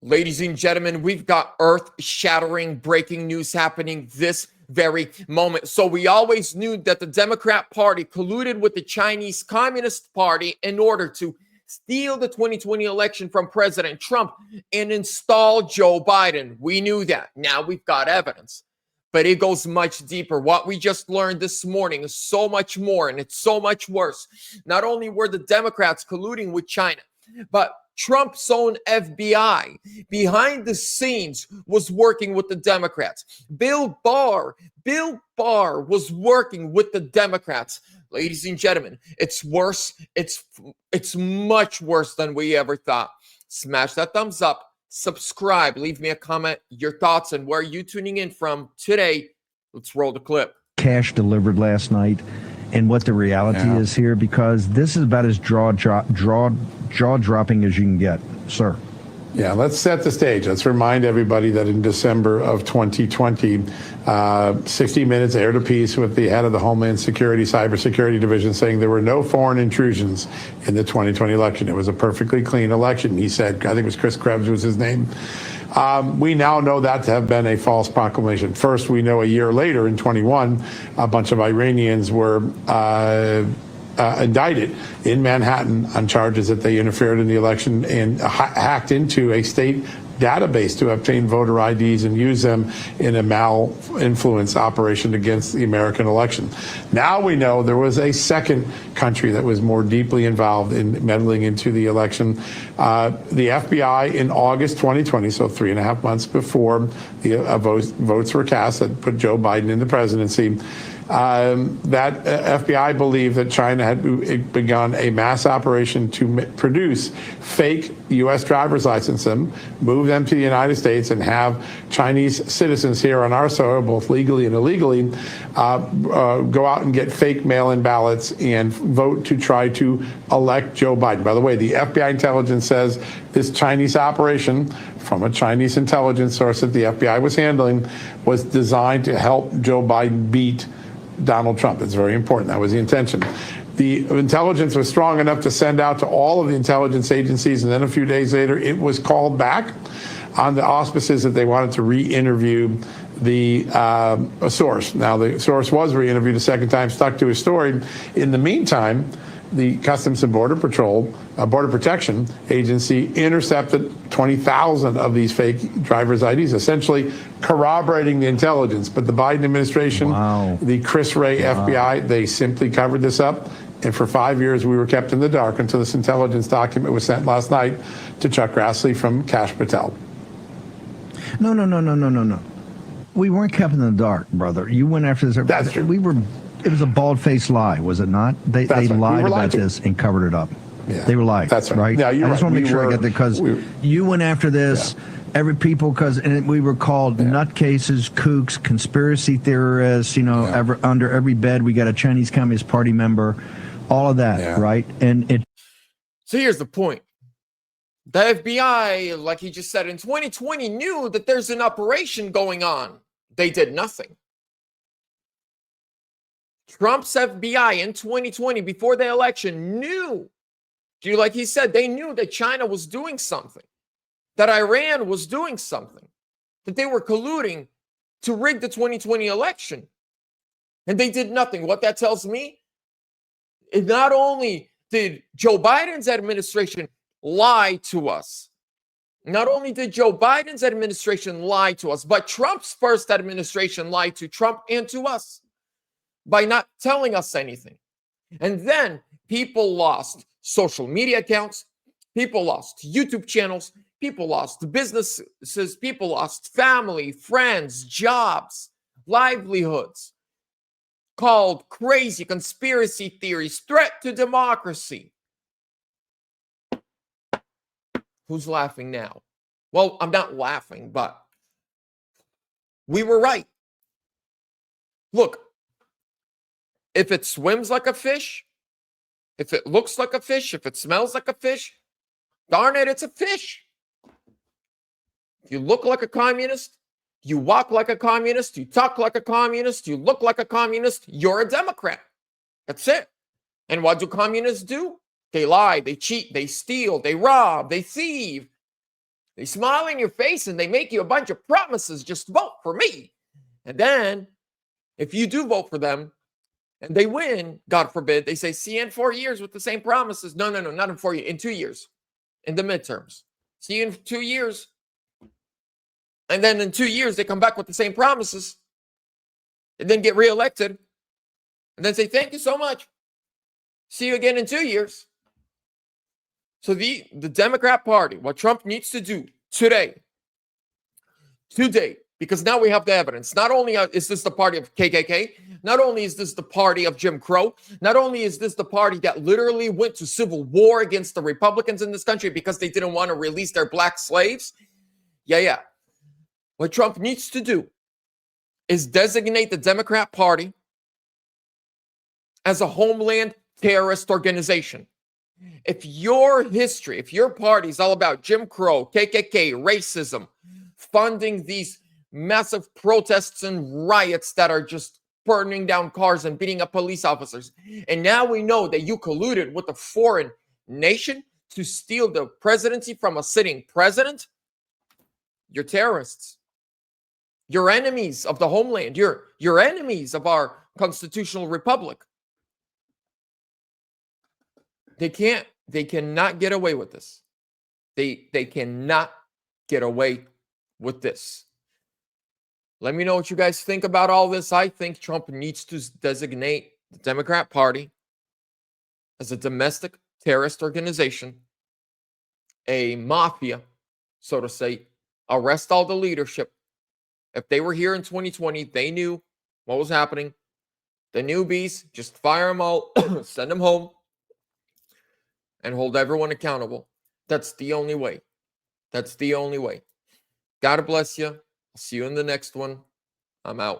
Ladies and gentlemen, we've got earth-shattering breaking news happening this very moment. So we always knew that the Democrat Party colluded with the Chinese Communist Party in order to steal the 2020 election from President Trump and install Joe Biden. We knew that. Now we've got evidence. But it goes much deeper. What we just learned this morning is so much more, and it's so much worse. Not only were the Democrats colluding with China, but Trump's own FBI behind the scenes was working with the Democrats. Bill Barr was working with the Democrats. Ladies and gentlemen, it's worse. It's much worse than we ever thought. Smash that thumbs up. Subscribe, leave me a comment, your thoughts, and where are you tuning in from today. Let's roll the clip. Cash delivered last night and what the reality is here, because this is about as jaw-dropping as you can get, sir. Yeah, let's set the stage. Let's remind everybody that in December of 2020, 60 Minutes aired a piece with the head of the Homeland Security Cybersecurity Division saying there were no foreign intrusions in the 2020 election. It was a perfectly clean election, he said. I think it was Chris Krebs was his name. We now know that to have been a false proclamation. First, we know a year later in 21, a bunch of Iranians were indicted in Manhattan on charges that they interfered in the election and hacked into a state database to obtain voter IDs and use them in a mal-influence operation against the American election. Now we know there was a second country that was more deeply involved in meddling into the election. The FBI in August 2020, so 3.5 months before the votes were cast that put Joe Biden in the presidency, that FBI believed that China had begun a mass operation to produce fake U.S. driver's licenses, move them to the United States, and have Chinese citizens here on our soil, both legally and illegally, go out and get fake mail-in ballots and vote to try to elect Joe Biden. By the way, the FBI intelligence says this Chinese operation from a Chinese intelligence source that the FBI was handling was designed to help Joe Biden beat Donald Trump. It's very important. That was the intention. The intelligence was strong enough to send out to all of the intelligence agencies, and then a few days later, it was called back on the auspices that they wanted to re-interview the source. Now, the source was re-interviewed a second time, stuck to his story. In the meantime, the Customs and Border Patrol, Border Protection Agency, intercepted 20,000 of these fake driver's IDs, essentially corroborating the intelligence. But the Biden administration, the Chris Wray FBI, they simply covered this up. And for 5 years, we were kept in the dark until this intelligence document was sent last night to Chuck Grassley from Kash Patel. No. We weren't kept in the dark, brother. You went after this. That's true. It was a bald-faced lie, was it not? They lied about this and covered it up. Yeah. They were lying. That's right. I just want to make sure I get that, because you went after this, every people, and we were called nutcases, kooks, conspiracy theorists, under every bed we got a Chinese Communist Party member, all of that, right? So here's the point. The FBI, like he just said, in 2020 knew that there's an operation going on. They did nothing. Trump's FBI in 2020, before the election, knew, like he said, they knew that China was doing something, that Iran was doing something, that they were colluding to rig the 2020 election. And they did nothing. What that tells me, not only did Joe Biden's administration lie to us, not only did Joe Biden's administration lie to us, but Trump's first administration lied to Trump and to us by not telling us anything. And then people lost social media accounts, people lost YouTube channels, people lost businesses, people lost family, friends, jobs, livelihoods, called crazy conspiracy theories, threat to democracy. Who's laughing now? Well, I'm not laughing, but we were right. Look, if it swims like a fish, if it looks like a fish, if it smells like a fish, darn it, it's a fish. If you look like a communist, you walk like a communist, you talk like a communist, you look like a communist, you're a Democrat. That's it. And what do communists do? They lie, they cheat, they steal, they rob, they thieve. They smile in your face and they make you a bunch of promises. Just vote for me. And then if you do vote for them and they win, God forbid, they say, see you in 4 years with the same promises. No, not in 4 years, in 2 years, in the midterms. See you in 2 years. And then in 2 years, they come back with the same promises and then get reelected and then say, thank you so much. See you again in 2 years. So the Democrat Party, what Trump needs to do today, because now we have the evidence. Not only is this the party of KKK, not only is this the party of Jim Crow, not only is this the party that literally went to civil war against the Republicans in this country because they didn't want to release their black slaves. Yeah. What Trump needs to do is designate the Democrat Party as a homeland terrorist organization. If your history, if your party is all about Jim Crow, KKK, racism, funding these massive protests and riots that are just burning down cars and beating up police officers, and now we know that you colluded with a foreign nation to steal the presidency from a sitting president, you're terrorists. You're enemies of the homeland. You're enemies of our constitutional republic. They cannot get away with this. They cannot get away with this. Let me know what you guys think about all this. I think Trump needs to designate the Democrat Party as a domestic terrorist organization, a mafia, so to say, arrest all the leadership. If they were here in 2020, they knew what was happening. The newbies, just fire them all, send them home, and hold everyone accountable. That's the only way. That's the only way. God bless you. I'll see you in the next one. I'm out.